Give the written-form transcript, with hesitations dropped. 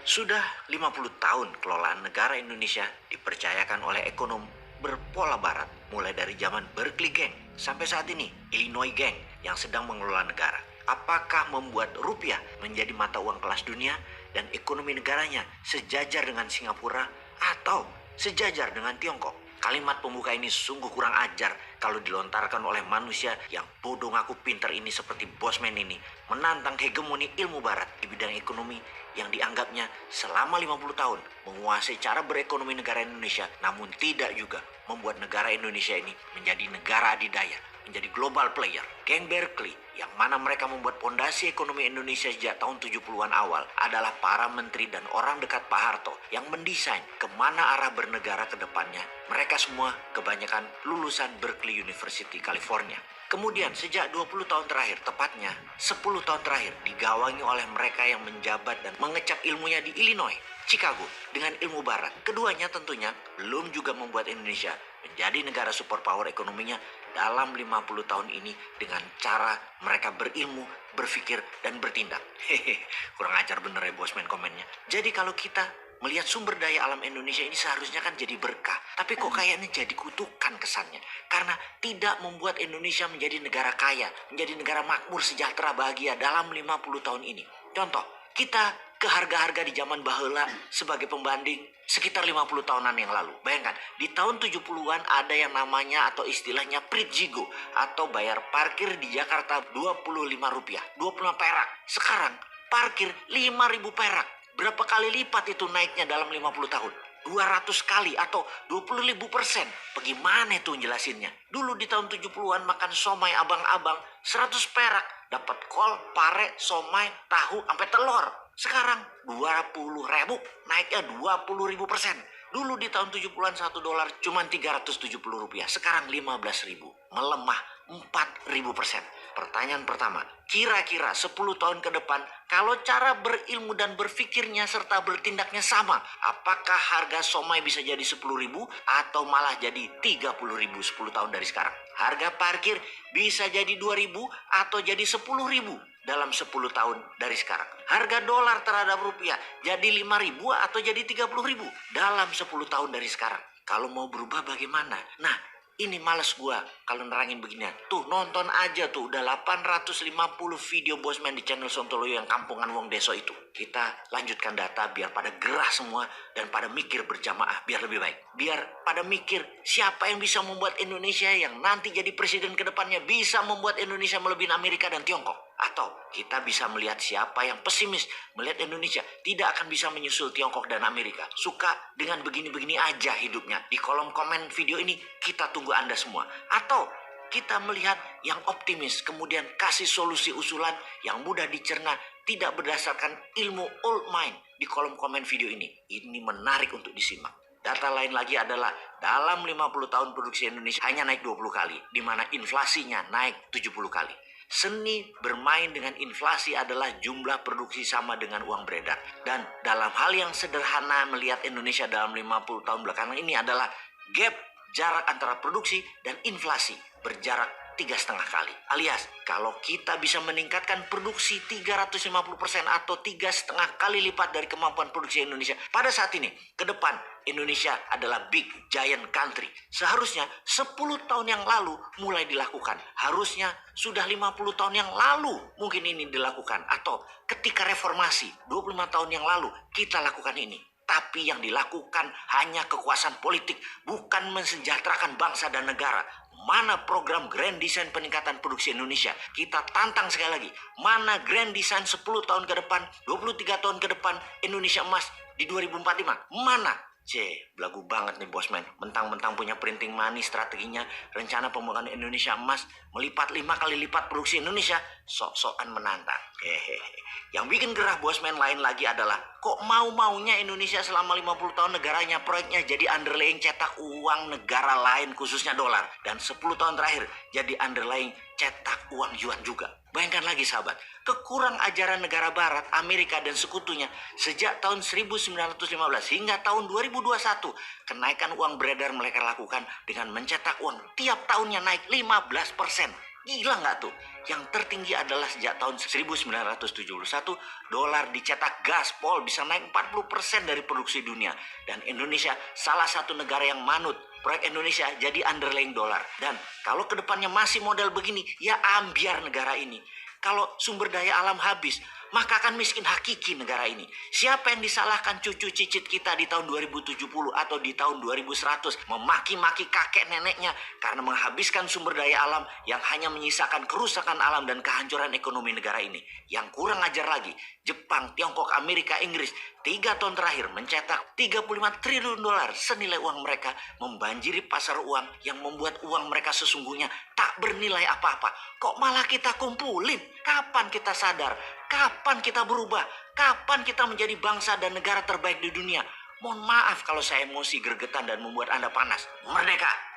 Sudah 50 tahun kelolaan negara Indonesia dipercayakan oleh ekonom berpola barat, mulai dari zaman Berkeley Gang sampai saat ini Illinois Gang yang sedang mengelola negara. Apakah membuat rupiah menjadi mata uang kelas dunia dan ekonomi negaranya sejajar dengan Singapura atau sejajar dengan Tiongkok? Kalimat pembuka ini sungguh kurang ajar kalau dilontarkan oleh manusia yang bodoh ngaku pintar ini seperti Bosman ini, menantang hegemoni ilmu barat di bidang ekonomi yang dianggapnya selama 50 tahun menguasai cara berekonomi negara Indonesia, namun tidak juga membuat negara Indonesia ini menjadi negara adidaya, menjadi global player. Geng Berkeley yang mana mereka membuat pondasi ekonomi Indonesia sejak tahun 70-an awal adalah para menteri dan orang dekat Pak Harto yang mendesain kemana arah bernegara ke depannya. Mereka semua kebanyakan lulusan Berkeley University, California. Kemudian sejak 20 tahun terakhir, tepatnya 10 tahun terakhir, digawangi oleh mereka yang menjabat dan mengecap ilmunya di Illinois, Chicago dengan ilmu barat. Keduanya tentunya belum juga membuat Indonesia menjadi negara superpower ekonominya dalam 50 tahun ini dengan cara mereka berilmu, berpikir, dan bertindak. Hehe, kurang ajar bener ya Bosman komennya. Jadi kalau kita melihat sumber daya alam Indonesia ini seharusnya kan jadi berkah. Tapi kok kayaknya jadi kutukan kesannya. Karena tidak membuat Indonesia menjadi negara kaya, menjadi negara makmur, sejahtera, bahagia dalam 50 tahun ini. Contoh, kita ke harga-harga di zaman baheula sebagai pembanding sekitar 50 tahunan yang lalu. Bayangkan, di tahun 70-an ada yang namanya atau istilahnya Pritjigo atau bayar parkir di Jakarta 25 rupiah, 25 perak. Sekarang parkir 5.000 perak. Berapa kali lipat itu naiknya dalam 50 tahun? 200 kali atau 20.000%. Bagaimana itu jelasinnya? Dulu di tahun 70-an makan somai abang-abang 100 perak. Dapat kol, pare, somai, tahu, sampai telur. Sekarang 20.000, naiknya 20.000%. Dulu di tahun 70-an $1 cuma 370 rupiah. Sekarang 15.000. Melemah 4.000%. Pertanyaan pertama, kira-kira 10 tahun ke depan, kalau cara berilmu dan berpikirnya serta bertindaknya sama, apakah harga somai bisa jadi 10.000 atau malah jadi 30.000 10 tahun dari sekarang? Harga parkir bisa jadi 2.000 atau jadi 10.000 dalam 10 tahun dari sekarang. Harga dolar terhadap rupiah jadi 5.000 atau jadi 30.000 dalam 10 tahun dari sekarang. Kalau mau berubah bagaimana? Nah, ini males gua kalau nerangin beginian. Tuh nonton aja tuh udah 850 video Bosman di channel Sontoloyo yang kampungan wong deso itu. Kita lanjutkan data biar pada gerah semua dan pada mikir berjamaah biar lebih baik. Biar pada mikir siapa yang bisa membuat Indonesia yang nanti jadi presiden ke depannya bisa membuat Indonesia melebihi Amerika dan Tiongkok. Atau kita bisa melihat siapa yang pesimis melihat Indonesia tidak akan bisa menyusul Tiongkok dan Amerika. Suka dengan begini-begini aja hidupnya. Di kolom komen video ini kita tunggu Anda semua. Atau kita melihat yang optimis kemudian kasih solusi usulan yang mudah dicerna tidak berdasarkan ilmu old mind di kolom komen video ini. Ini menarik untuk disimak. Data lain lagi adalah dalam 50 tahun produksi Indonesia hanya naik 20 kali, di mana inflasinya naik 70 kali. Seni bermain dengan inflasi adalah jumlah produksi sama dengan uang beredar. Dan dalam hal yang sederhana melihat Indonesia dalam 50 tahun belakangan ini adalah gap jarak antara produksi dan inflasi berjarak 3,5 kali. Alias, kalau kita bisa meningkatkan produksi 350% atau 3,5 kali lipat dari kemampuan produksi Indonesia pada saat ini, ke depan Indonesia adalah big giant country. Seharusnya 10 tahun yang lalu mulai dilakukan. Harusnya sudah 50 tahun yang lalu mungkin ini dilakukan. Atau ketika reformasi 25 tahun yang lalu kita lakukan ini. Tapi yang dilakukan hanya kekuasaan politik, bukan mensejahterakan bangsa dan negara. Mana program Grand Design peningkatan produksi Indonesia? Kita tantang sekali lagi. Mana Grand Design 10 tahun ke depan, 23 tahun ke depan Indonesia emas di 2045? Mana? Belagu banget nih Bosman. Mentang-mentang punya printing money strateginya, rencana pembangunan Indonesia emas melipat 5 kali lipat produksi Indonesia, sok-sokan menantang. Yang bikin gerah Bosman lain lagi adalah kok mau-maunya Indonesia selama 50 tahun negaranya proyeknya jadi underlying cetak uang negara lain khususnya dolar. Dan 10 tahun terakhir jadi underlying cetak uang yuan juga. Bayangkan lagi sahabat, kekurang ajaran negara barat, Amerika dan sekutunya sejak tahun 1915 hingga tahun 2021. Kenaikan uang beredar mereka lakukan dengan mencetak uang tiap tahunnya naik 15%. Gila nggak tuh? Yang tertinggi adalah sejak tahun 1971, dolar dicetak gaspol bisa naik 40% dari produksi dunia. Dan Indonesia salah satu negara yang manut. Proyek Indonesia jadi underlying dolar. Dan kalau kedepannya masih model begini, ya ambiar negara ini. Kalau sumber daya alam habis, maka akan miskin hakiki negara ini. Siapa yang disalahkan cucu cicit kita di tahun 2070 atau di tahun 2100 memaki-maki kakek neneknya karena menghabiskan sumber daya alam yang hanya menyisakan kerusakan alam dan kehancuran ekonomi negara ini. Yang kurang ajar lagi, Jepang, Tiongkok, Amerika, Inggris 3 tahun terakhir mencetak 35 triliun dolar senilai uang mereka membanjiri pasar uang yang membuat uang mereka sesungguhnya tak bernilai apa-apa. Kok malah kita kumpulin? Kapan kita sadar? Kapan kita berubah? Kapan kita menjadi bangsa dan negara terbaik di dunia? Mohon maaf kalau saya emosi, gregetan, dan membuat Anda panas. Merdeka!